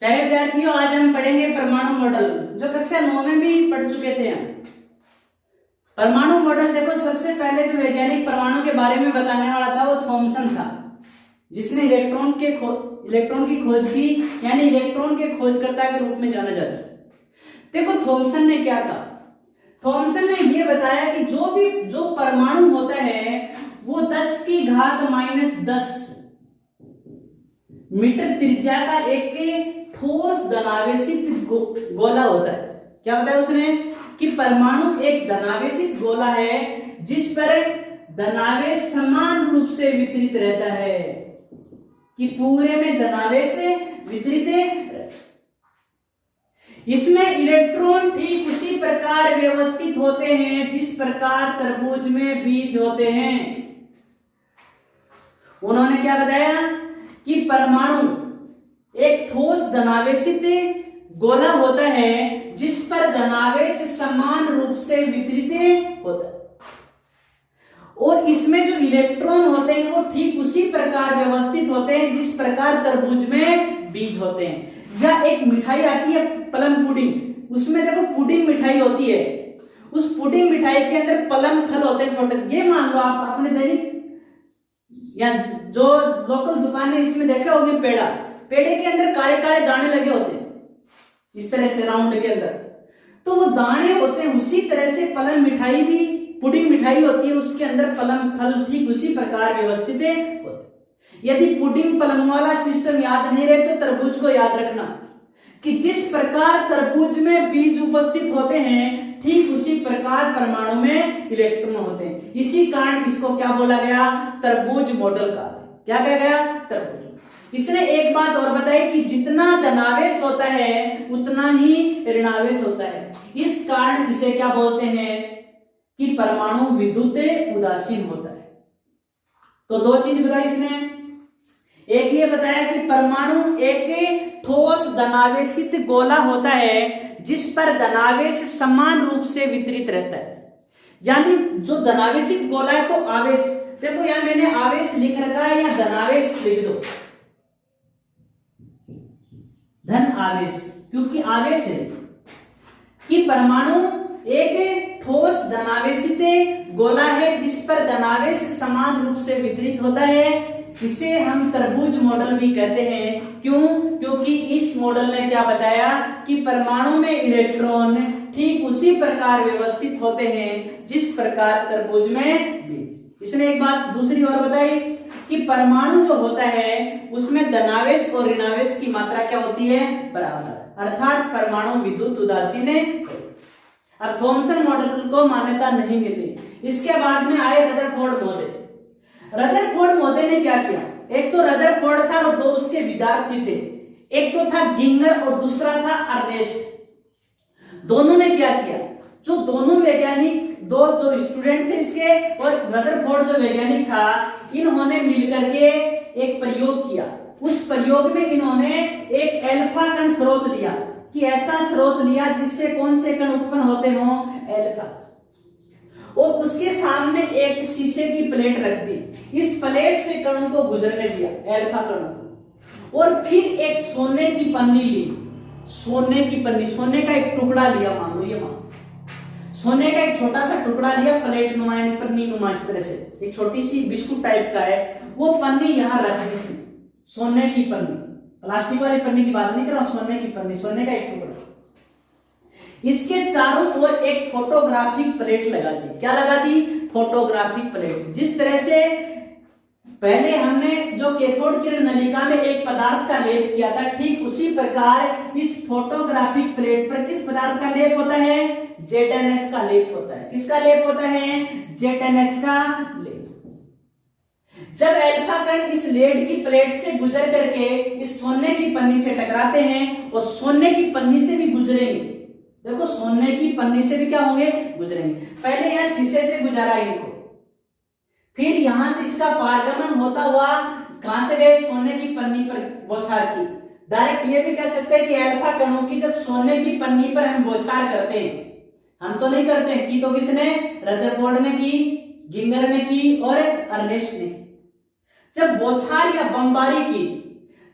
प्यारे विद्यार्थियों, आज हम पढ़ेंगे परमाणु मॉडल, जो कक्षा 9 में भी पढ़ चुके थे हम। परमाणु मॉडल देखो, सबसे पहले जो वैज्ञानिक परमाणु के बारे में बताने वाला था वो थॉमसन था, जिसने इलेक्ट्रॉन की खोज की, यानी इलेक्ट्रॉन के खोजकर्ता के रूप में जाना जाता है। देखो थॉमसन ने क्या कहा, थॉमसन ने यह बताया कि जो परमाणु होता है वो 10 की घात -10 मीटर त्रिज्या का एक ठोस धनावेशित गोला होता है। क्या बताया उसने कि परमाणु एक धनावेशित गोला है जिस पर धनावेश समान रूप से वितरित रहता है, कि पूरे में धनावेश वितरित है। इसमें इलेक्ट्रॉन ठीक उसी प्रकार व्यवस्थित होते हैं जिस प्रकार तरबूज में बीज होते हैं। उन्होंने क्या बताया कि परमाणु एक ठोस धनावेशित गोला होता है जिस पर धनावेश समान रूप से वितरित होता है, और इसमें जो इलेक्ट्रॉन होते हैं वो ठीक उसी प्रकार व्यवस्थित होते हैं जिस प्रकार तरबूज में बीज होते हैं। या एक मिठाई आती है प्लम पुडिंग, उसमें देखो पुडिंग मिठाई होती है, उस पुडिंग मिठाई के अंदर प्लम फल होते हैं छोटे। ये मान लो आप अपने दैनिक या जो लोकल दुकान है इसमें देखे होंगे, पेड़े के अंदर काले काले दाने लगे होते हैं इस तरह से राउंड के अंदर, तो वो दाने होते हैं। उसी तरह से प्लम मिठाई भी, पुडिंग मिठाई होती है, उसके अंदर प्लम फल ठीक उसी प्रकार व्यवस्थित होते हैं। यदि पुडिंग प्लम वाला सिस्टम याद नहीं रहे तो तरबूज को याद रखना कि जिस प्रकार तरबूज में बीज उपस्थित होते हैं ठीक उसी प्रकार परमाणु में इलेक्ट्रॉन होते हैं। इसी कारण इसको क्या बोला गया, तरबूज मॉडल का। क्या कहा गया, तरबूज। इसने एक बात और बताई कि जितना धनावेश होता है उतना ही ऋणावेश होता है। इस कारण इसे क्या बोलते हैं कि परमाणु विद्युत उदासीन होता है। तो दो चीज बताई इसने, एक ये बताया कि परमाणु एक ठोस धनावेशित गोला होता है जिस पर धनावेश समान रूप से वितरित रहता है। यानी जो धनावेशित गोला है तो आवेश, देखो यहां मैंने आवेश लिख रखा है या धनावेश लिख दो, धन आवेश, क्योंकि आवेश है कि परमाणु एक ठोस धनावेशित गोला है जिस पर धनावेश समान रूप से वितरित होता है। इसे हम तरबूज मॉडल भी कहते हैं। क्यों? क्योंकि इस मॉडल ने क्या बताया कि परमाणु में इलेक्ट्रॉन ठीक उसी प्रकार व्यवस्थित होते हैं जिस प्रकार तरबूज में बीज। इसने एक बात दूसरी और बताई कि परमाणु जो होता है उसमें धनावेश और ऋणावेश की मात्रा क्या होती है, बराबर, अर्थात परमाणु विद्युत उदासीन है। अब थॉमसन मॉडल को मान्यता नहीं मिली। इसके बाद में आए रदरफोर्ड महोदय। रदरफोर्ड महोदय ने क्या किया, एक तो रदरफोर्ड था और दो उसके विद्यार्थी थे, एक तो था गिंगर और दूसरा था अर्नेस्ट। दोनों ने क्या किया, जो दोनों वैज्ञानिक, दो जो स्टूडेंट थे इसके और रदरफोर्ड जो वैज्ञानिक था, इन्होंने मिलकर के एक प्रयोग किया। उस प्रयोग में इन्होंने एक अल्फा कण स्रोत लिया, कि ऐसा स्रोत लिया जिससे कौन से कण उत्पन्न होते हो, अल्फा, और उसके सामने एक शीशे की प्लेट रख दी। इस प्लेट से कणों को गुजरने दिया, अल्फा कणों को, और फिर एक सोने की पन्नी ली, सोने की पन्नी, सोने का एक टुकड़ा लिया, मान लो ये सोने का एक छोटा सा टुकड़ा लिया, प्लेट नुमा यानी पन्नी नुमा, इस तरह से एक छोटी सी बिस्कुट टाइप का है, वो पन्नी यहां रख दी, सोने की पन्नी, प्लास्टिक वाली पन्नी की बात नहीं कर रहा, सोने की पन्नी, सोने का एक टुकड़ा। इसके चारों ओर एक फोटोग्राफिक प्लेट लगा दी। क्या लगा दी, फोटोग्राफिक प्लेट। जिस तरह से पहले हमने जो कैथोड किरण नलिका में एक पदार्थ का लेप किया था, ठीक उसी प्रकार इस फोटोग्राफिक प्लेट पर किस पदार्थ का लेप होता है, ZnS का लेप होता है। किसका लेप होता है, ZnS का लेप। जब अल्फा कण इस लेड की प्लेट से गुजर करके इस सोने की पन्नी से टकराते हैं और सोने की पन्नी से भी गुजरेंगे, देखो सोने की पन्नी से भी क्या होंगे, गुजरेंगे। पहले यहां शीशे से गुजारा इनको, फिर यहां से इसका पारगमन होता हुआ कहां से गए, सोने की पन्नी पर बौछार की। डायरेक्ट ये भी कह सकते हैं कि अल्फा कणों की जब सोने की पन्नी पर हम बौछार करते हैं, हम तो नहीं करते हैं, की तो किसने, रदरफोर्ड ने की, गिंगर ने की और अर्नेस्ट ने की। जब बौछार या बमबारी की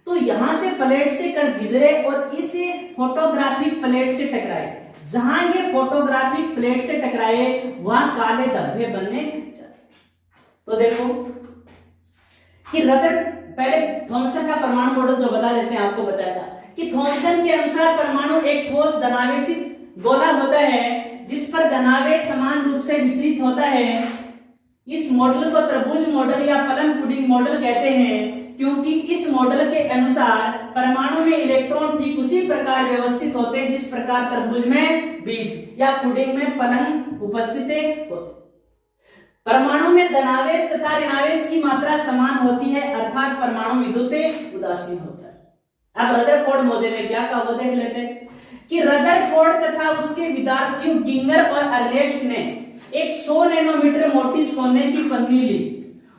तो यहां से प्लेट से कण गुजरे और इस फोटोग्राफिक प्लेट से टकराए। जहां ये फोटोग्राफिक प्लेट से टकराए वहां काले धब्बे बनने। तो देखो कि रदर पहले थॉमसन का परमाणु मॉडल जो बता देते हैं, आपको बताया था कि थॉमसन के अनुसार परमाणु एक ठोस धनावेशित गोला होता है जिस पर धनावेश समान रूप से वितरित होता है। इस मॉडल को त्रिभुज मॉडल या प्लम पुडिंग मॉडल कहते हैं क्योंकि इस मॉडल के अनुसार परमाणु में इलेक्ट्रॉन ठीक उसी प्रकार व्यवस्थित होते हैं जिस प्रकार त्रिभुज में बीज या पुडिंग में पलंग उपस्थित होते। परमाणु में धनावेश तथा ऋणावेश की मात्रा समान होती है, अर्थात परमाणु विद्युत उदासीन होता है। अब रदरफोर्ड महोदय ने क्या कहा वो देख लेते हैं कि रदरफोर्ड तथा उसके विद्यार्थियों गिंगर और अर्नेस्ट ने एक 100 नैनोमीटर मोटी सोने की पन्नी ली।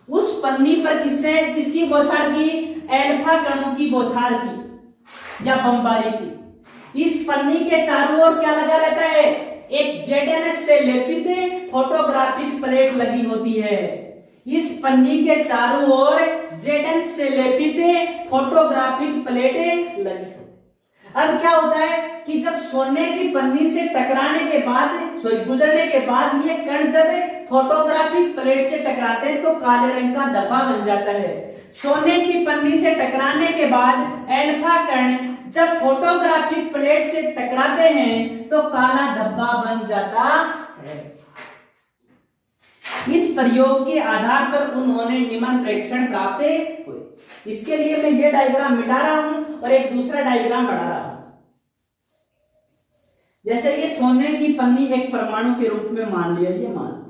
उस पन्नी पर किसकी बौछार की? एल्फा कणों की बौछार की या बमबारी की। इस पन्नी के चारों ओर क्या लगा रहता है? एक जेडएनएस से लेपित फोटोग्राफिक प्लेट लगी होती है। इस पन्नी के चारों ओर जेडएनएस से लेपित फोटोग्राफिक प्लेटें लगी होती है। अब क्या होता है कि जब सोने की पन्नी से टकराने के बाद गुजरने के बाद ये कण जब फोटोग्राफिक प्लेट से टकराते हैं तो काले रंग का धब्बा बन जाता है। सोने की पन्नी से टकराने के बाद एल्फा कण जब फोटोग्राफिक प्लेट से टकराते हैं तो काला धब्बा बन जाता है। इस प्रयोग के आधार पर उन्होंने निम्न प्रेक्षण प्राप्त हुए। इसके लिए मैं ये डायग्राम मिटा रहा हूं और एक दूसरा डायग्राम बढ़ा रहा हूं। जैसे ये सोने की पन्नी एक परमाणु के रूप में मान लिया, ये मान लिया।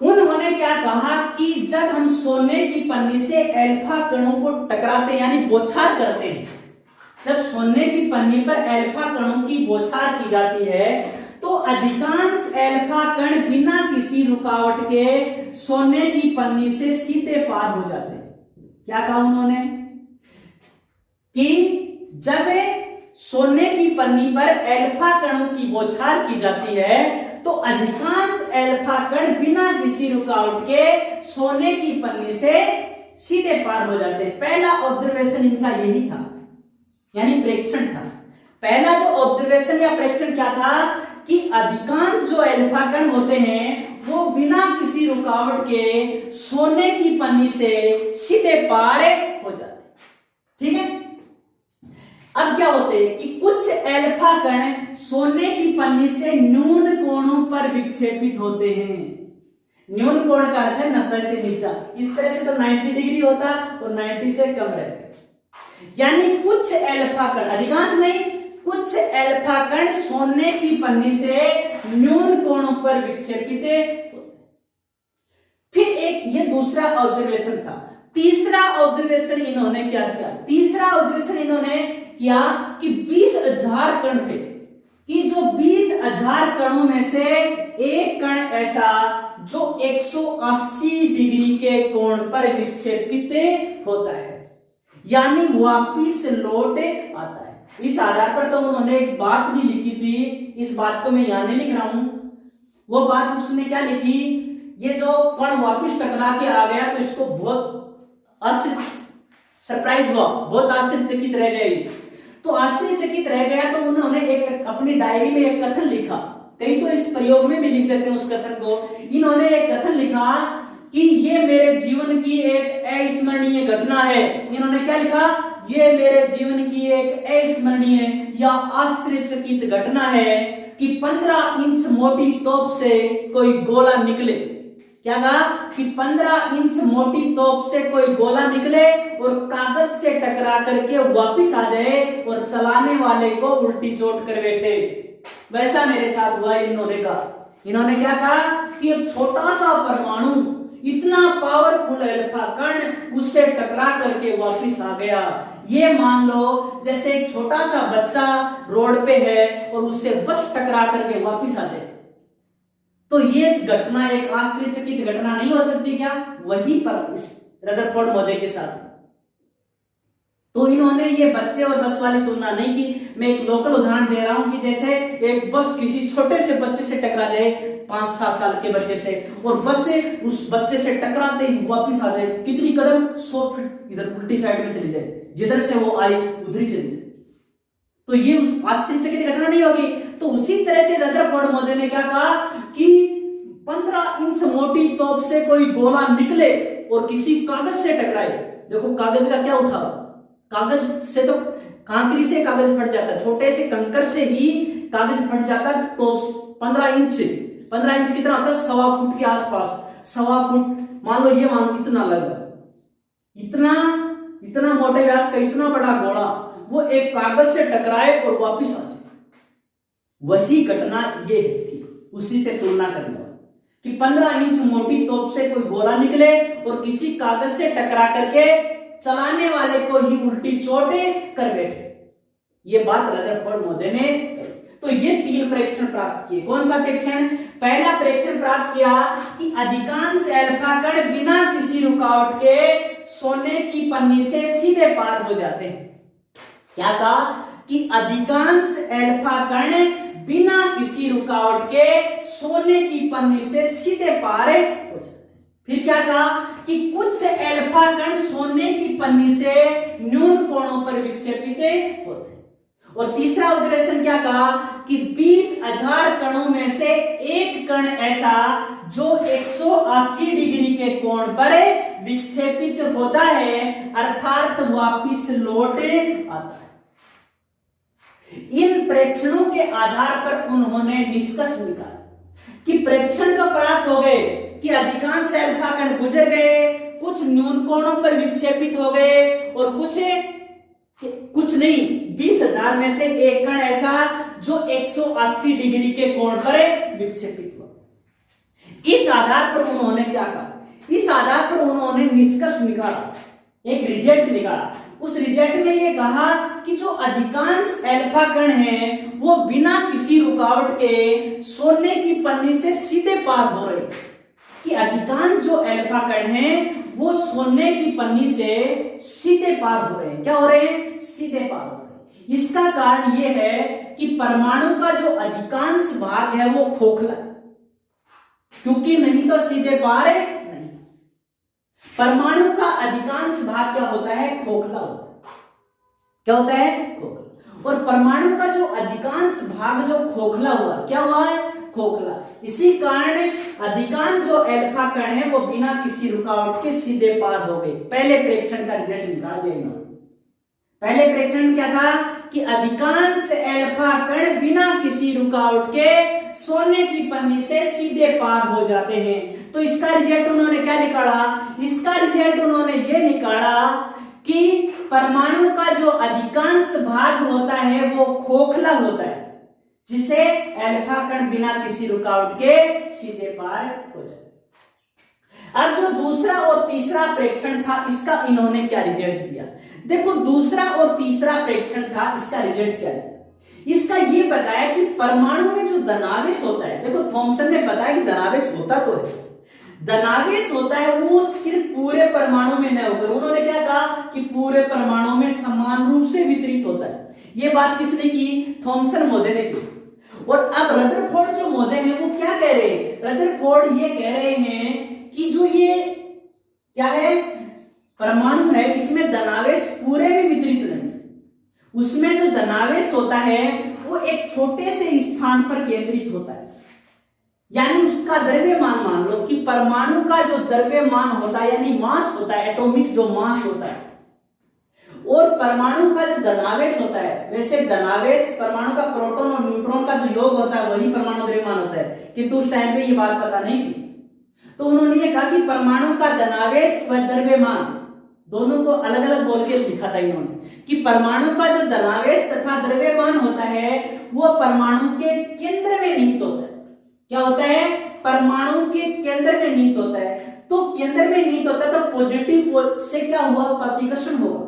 उन्होंने क्या कहा कि जब हम सोने की पन्नी से एल्फा कणों को टकराते हैं यानी बौछार करते हैं, जब सोने की पन्नी पर एल्फा कणों की बौछार की जाती है तो अधिकांश एल्फा कण बिना किसी रुकावट के सोने की पन्नी से सीधे पार हो जाते हैं। क्या कहा उन्होंने कि जब सोने की पन्नी पर एल्फा कणों की बौछार की जाती है तो अधिकांश एल्फा कण बिना किसी रुकावट के सोने की पन्नी से सीधे पार हो जाते हैं। पहला ऑब्जर्वेशन इनका यही था, यानी प्रेक्षण था। पहला जो ऑब्जर्वेशन या प्रेक्षण क्या था कि अधिकांश जो एल्फा कण होते हैं वो बिना किसी रुकावट के सोने की पन्नी से सीधे पार हो जाते हैं। ठीक है। अब क्या होते हैं कि कुछ एल्फा कण सोने की पन्नी से न्यून कोणों पर विक्षेपित होते हैं। न्यून कोण का अर्थ है 90 से नीचा। इस तरह से तो 90 डिग्री होता और 90 से कम रहता। यानी कुछ एल्फा कण, अधिकांश नहीं, कुछ एल्फा कण सोने की पन्नी से न्यून कोणों पर विक्षेपित होते। फिर एक ये दूसरा ऑब्जर्वेशन था। तीसरा ऑब्जर्वेशन इन्होंने क्या किया? तीसरा ऑब्जर्वेशन इन्होंने किया कि 20,000 कण थे कि जो 20,000 कणों में से एक कण ऐसा जो 180 डिग्री के कोण पर विक्षेपित होता है, यानी वापिस लौट आता है। इस आधार पर तो उन्होंने एक बात भी लिखी थी, इस बात को मैं यहां नहीं लिख रहा हूं। वो बात उसने क्या लिखी, ये जो कण वापिस टकरा के आ गया तो इसको बहुत सरप्राइज हुआ, बहुत आश्चर्यचकित रह गए। तो आश्चर्यचकित रह गया तो उन्होंने एक अपनी डायरी में एक कथन लिखा। कई तो इस प्रयोग में भी लिख देते हैं उस कथन को। इन्होंने एक कथन लिखा कि ये मेरे जीवन की एक अविस्मरणीय घटना है। इन्होंने क्या लिखा? ये मेरे जीवन की एक अविस्मरणीय या आश्चर्यचकित घटना है कि 15 इंच मोटी तोप से कोई गोला निकले। क्या कहा कि 15 इंच मोटी तोप से कोई गोला निकले और कागज से टकरा करके वापिस आ जाए और चलाने वाले को उल्टी चोट कर बैठे। वैसा मेरे साथ हुआ। इन्होंने कहा, इन्होंने क्या कहा कि एक छोटा सा परमाणु इतना पावरफुल एल्फा कण उससे टकरा करके वापिस आ गया। ये मान लो जैसे एक छोटा सा बच्चा रोड पे है और उससे बस टकरा करके वापिस आ जाए, तो ये घटना एक आश्चर्यचकित घटना नहीं हो सकती क्या? वही पर इस रदरफोर्ड महोदय के साथ। तो इन्होंने ये बच्चे और बस वाली तुलना नहीं की। मैं एक लोकल उदाहरण दे रहा हूं कि जैसे एक बस किसी छोटे से बच्चे से टकरा जाए 5-7 साल के बच्चे से, और बस से उस बच्चे से टकराते ही वापस आ जाए, कितनी कदम 100 फीट इधर उल्टी साइड में चली जाए, जिधर से वो आई उधर ही चली जाए, तो ये उस आश्चर्यचकित घटना नहीं होगी। तो उसी तरह से रदरफोर्ड महोदय ने क्या कहा कि 15 इंच मोटी तोप से कोई गोला निकले और किसी कागज से टकराए, देखो कागज का क्या उठाव, कागज से तो कांकरी से कागज फट जाता, छोटे से कंकर से ही कागज फट जाता, तो 15 इंच कितना होता है, 1.25 फुट के आसपास, 1.25 फुट मान लो, ये मान इतना लगभग, इतना मोटे व्यास का इतना बड़ा गोला वो एक कागज से टकराए और वापिस आ जाए, वही घटना ये थी। उसी से तुलना करना कि 15 इंच मोटी तोप से कोई गोला निकले और किसी कागज से टकरा करके चलाने वाले को ही उल्टी चोटें कर बैठे, ये बात रदरफोर्ड महोदय ने। तो ये 3 प्रेक्षण प्राप्त किए। कौन सा प्रेक्षण? पहला प्रेक्षण प्राप्त किया कि अधिकांश अल्फा कण बिना किसी रुकावट के सोने की पन्नी से सीधे पार हो जाते हैं। क्या कहा कि अधिकांश अल्फा कण बिना किसी रुकावट के सोने की पन्नी से सीधे पार हो जाते हैं। फिर क्या कहा कि कुछ अल्फा कण सोने की पन्नी से न्यून कोणों पर विक्षेपित होते हैं। और तीसरा ऑब्जर्वेशन क्या कहा कि 20,000 कणों में से एक कण ऐसा जो 180 डिग्री के कोण पर विक्षेपित होता है, अर्थात वापिस लौट आता है। इन प्रेक्षणों के आधार पर उन्होंने निष्कर्ष निकाला कि प्रेक्षण तो प्राप्त हो गए कि अधिकांश अल्फा कण गुजर गए, कुछ न्यून कोणों पर विक्षेपित हो गए और कुछ नहीं, 20,000 में से एक कण ऐसा जो 180 डिग्री के कोण पर विक्षेपित हुआ। इस आधार पर उन्होंने क्या कहा? इस आधार पर उन्होंने निष्कर्ष निकाला, एक रिजल्ट निकाला। उस रिजल्ट में ये कहा कि जो अधिकांश अल्फा कण हैं वो बिना किसी रुकावट के सोने की पन्नी से सीधे पार हो रहे, कि अधिकांश जो अल्फा कण हैं वो सोने की पन्नी से सीधे पार हो रहे हैं। क्या हो रहे हैं? सीधे पार हो रहे हैं। इसका कारण यह है कि परमाणु का जो अधिकांश भाग है वो खोखला, क्योंकि नहीं तो सीधे पार नहीं। परमाणु का अधिकांश भाग क्या होता है? खोखला होता है। क्या होता है? खोखला। और परमाणु का जो अधिकांश भाग जो खोखला हुआ, क्या हुआ है? खोखला। इसी कारण अधिकांश जो अल्फा कण है वो बिना किसी रुकावट के सीधे पार हो गए। पहले प्रेक्षण का रिजल्ट निकाल दिया इन्होंने। पहले प्रेक्षण क्या था कि अधिकांश अल्फा कण बिना किसी रुकावट के सोने की पन्नी से सीधे पार हो जाते हैं। तो इसका रिजल्ट उन्होंने क्या निकाला? इसका रिजल्ट उन्होंने ये निकाला कि परमाणु का जो अधिकांश भाग होता है वो खोखला होता है, जिसे अल्फा कण बिना किसी रुकावट के सीधे पार हो जाते। अब जो दूसरा और तीसरा प्रेक्षण था, इसका इन्होंने क्या रिजल्ट दिया? देखो, दूसरा और तीसरा प्रेक्षण था, इसका रिजल्ट क्या दिया? इसका ये बताया कि परमाणु में जो धनावेश होता है, देखो थॉमसन ने बताया कि धनावेश होता तो है, धनावेश होता है वो सिर्फ पूरे परमाणु में न होकर, उन्होंने क्या कहा कि पूरे परमाणु में समान रूप से वितरित होता है। ये बात किसने की? थॉमसन महोदय ने की। और अब रदरफोर्ड जो महोदय हैं वो क्या कह रहे हैं? रदरफोर्ड ये कह रहे हैं कि जो ये क्या है परमाणु है, इसमें धनावेश पूरे में वितरित नहीं, उसमें जो धनावेश होता है वो एक छोटे से स्थान पर केंद्रित होता है। यानी उसका द्रव्यमान, मान लो कि परमाणु का जो द्रव्यमान होता है यानी मास होता है, एटॉमिक जो मास होता है, और परमाणु का जो धनावेश होता है, वैसे धनावेश परमाणु का प्रोटॉन और न्यूट्रॉन का जो योग होता है वही परमाणु द्रव्यमान होता है, किंतु उस टाइम पे ये बात पता नहीं थी। तो उन्होंने ये कहा कि परमाणु का धनावेश व द्रव्यमान दोनों को अलग अलग बोल के लिखा था इन्होंने, कि परमाणु का जो धनावेश तथा द्रव्यमान होता है वो परमाणु के केंद्र में निहित होता है। क्या होता है? परमाणु के केंद्र में निहित होता है। तो केंद्र में निहित होता है तो पॉजिटिव से क्या हुआ? प्रतिकर्षण होगा।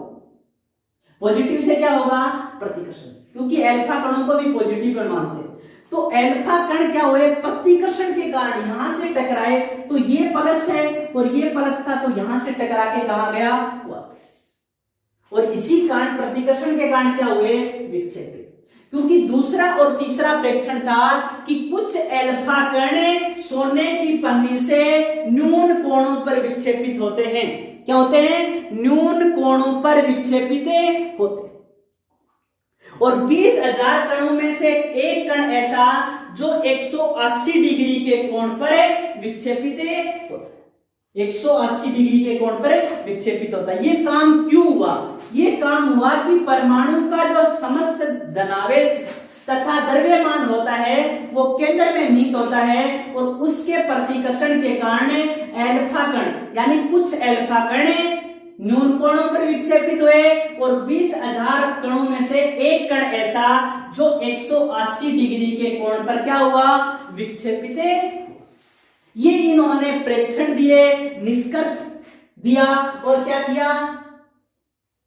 पॉजिटिव से क्या होगा? प्रतिकर्षण, क्योंकि अल्फा कणों को भी पॉजिटिव कण मानते हैं। तो अल्फा कण क्या हुए? प्रतिकर्षण के कारण यहां से टकराए, तो ये प्लस है और ये प्लस था, तो यहां से टकरा के कहा गया वापस। और इसी कारण प्रतिकर्षण के कारण क्या हुए? विक्षेपित। क्योंकि दूसरा और तीसरा प्रेक्षण था कि कुछ अल्फा कण सोने की पन्नी से न्यून कोणों पर विक्षेपित होते हैं। क्या होते हैं? न्यून कोणों पर विक्षेपित होते हैं। और 20,000 कणों में से एक कण ऐसा जो 180 डिग्री के कोण पर विक्षेपित होता है। 180 डिग्री के कोण पर विक्षेपित होता है। ये काम क्यों हुआ? ये काम हुआ कि परमाणु का जो समस्त धनावेश तथा द्रव्यमान होता है वो केंद्र में निहित होता है और उसके प्रतिकर्षण के कारण अल्फा कण यानी कुछ अल्फा कण न्यून कोणों पर विक्षेपित हुए और 20,000 कणों में से एक कण ऐसा जो 180 डिग्री के कोण पर क्या हुआ? विक्षेपित। ये इन्होंने प्रेक्षण दिए, निष्कर्ष दिया और क्या किया?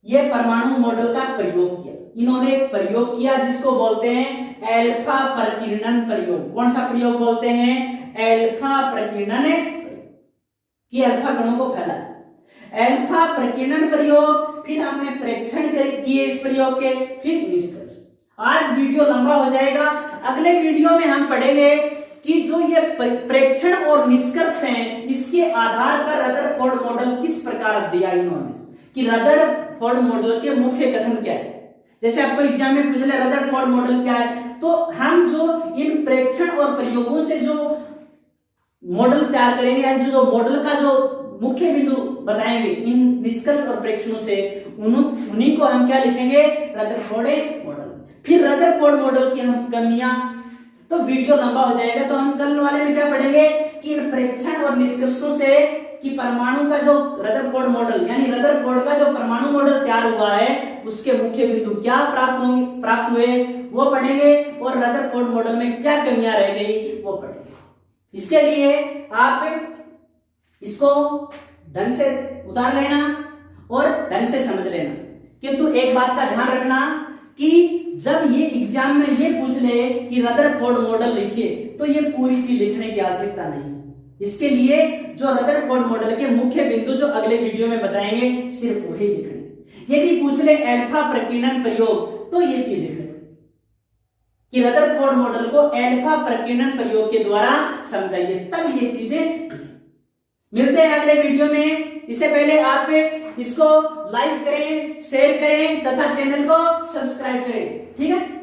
ये परमाणु मॉडल का प्रयोग किया। इन्होंने एक प्रयोग किया जिसको बोलते हैं अल्फा प्रकीर्णन प्रयोग। कौन सा प्रयोग बोलते हैं? अल्फा प्रकीर्णन कि अल्फा कणों को फैला। अल्फा प्रकीर्णन प्रयोग, फिर हमने प्रेक्षण किए इस प्रयोग के, फिर निष्कर्ष। आज वीडियो लंबा हो जाएगा। अगले वीडियो में हम पढ़ेंगे कि जो ये प्रेक्षण और निष्कर्ष हैं इसके आधार पर रदरफोर्ड मॉडल किस प्रकार दिया इन्होंने, कि रदरफोर्ड मॉडल के मुख्य कथन क्या है। जैसे आपको एग्जाम में पूछ ले रदरफोर्ड मॉडल क्या है, तो हम जो इन प्रेक्षण और प्रयोगों से जो मॉडल तैयार करेंगे, जो मॉडल का जो मुख्य बिंदु बताएंगे इन निष्कर्ष और प्रेक्षणों से, उन्हीं को हम क्या लिखेंगे? Rutherford model. फिर रदरफोर्ड मॉडल की हम कमियां, तो वीडियो लंबा हो जाएगा। तो हम कल वाले में क्या पढ़ेंगे कि इन प्रेक्षण और निष्कर्षों से कि परमाणु का जो रदरफोर्ड मॉडल यानी रदरफोर्ड का जो परमाणु मॉडल तैयार हुआ है उसके मुख्य बिंदु क्या प्राप्त हुए वो पढ़ेंगे और रदरफोर्ड मॉडल में क्या कमियां रह गई वो पढ़ेंगे। इसके लिए आप इसको ढंग से उतार लेना और ढंग से समझ लेना। किंतु एक बात का ध्यान रखना कि जब ये एग्जाम में ये पूछ ले कि रदरफोर्ड मॉडल लिखिए तो ये पूरी चीज लिखने की आवश्यकता नहीं। इसके लिए जो रदरफोर्ड मॉडल के मुख्य बिंदु जो अगले वीडियो में बताएंगे सिर्फ वही लिखने। यदि पूछ ले अल्फा प्रकीर्णन प्रयोग तो ये चीज लिखने कि रदरफोर्ड मॉडल को अल्फा प्रकीर्णन प्रयोग के द्वारा समझाइए, तब ये चीजें। मिलते हैं अगले वीडियो में। इससे पहले आप इसको लाइक करें, शेयर करें तथा चैनल को सब्सक्राइब करें। ठीक है।